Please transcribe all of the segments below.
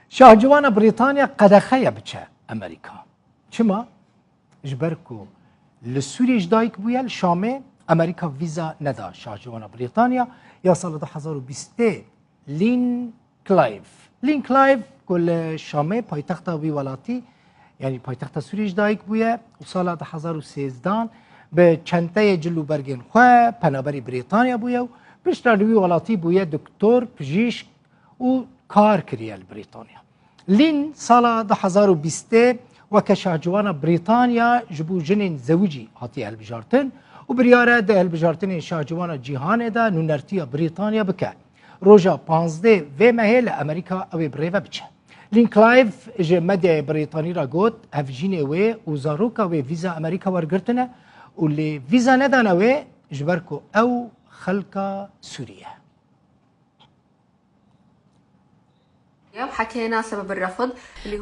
شاهجوان بريطانيا قد خيبتش أمريكا چما جبركو لسوريش دايك بويا الشامي أمريكا فيزا ندا شاهجوان بريطانيا يا سال 2020 لين كلايف كل الشامي پایتخت وی ولاتي يعني پایتخت سوريش دايك بويا وسال 2013 به چنته جلو برگن خو پنابري بريطانيا بويا بشتاروي ولاتي بويا دكتور بجيش و کار کریل بريطانيا لين سال 2020 وكشاهجوان بريطانيا جبو جنين زوجي هاتي هالبجارتن وبرياره ده هالبجارتن شاهجوان جيهان ده نونرتيا بريطانيا بك روجا 15 و مهل امريكا او بريفا بچه لين كلايف جمد بريطاني را گوت افجين و وزاروكا و فيزا امريكا ورگرتنه واللي فيزا ندانه و جبركو او خلقا سوريا وحكينا سبب الرفض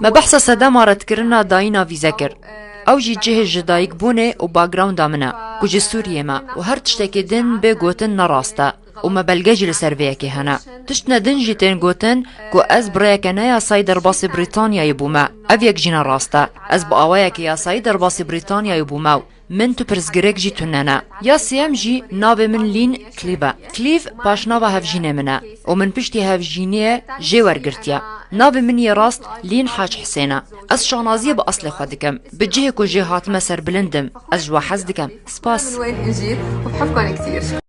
ما بحث سدام رد كرنا داينا في ذكر او جي جه جدايك بونه و باكراوند امنا كوجي سوريا ما وهر تشتكي دن بگوتن نراستا وما بلگج لسرويكي هنا تشتنا دن جيتين گوتن كو از بريكنا يا سايدر باس بريطانيا يبوما افيك جينا راستا از باوايك يا سايدر باس بريطانيا يبوما من تو پرزگرک جی توننا یا سیم جی ناو من لین کلیف باش ناو هفجینه منه و من پشتی هفجینه جی ورگرتیا ناو من یه راست لین حاج حسینه از شانازیه با اصل خود دکم بجه کو جی هاتمه سر بلندم از جوا حز دکم سپاس من وين اجيت وبحبكم كثير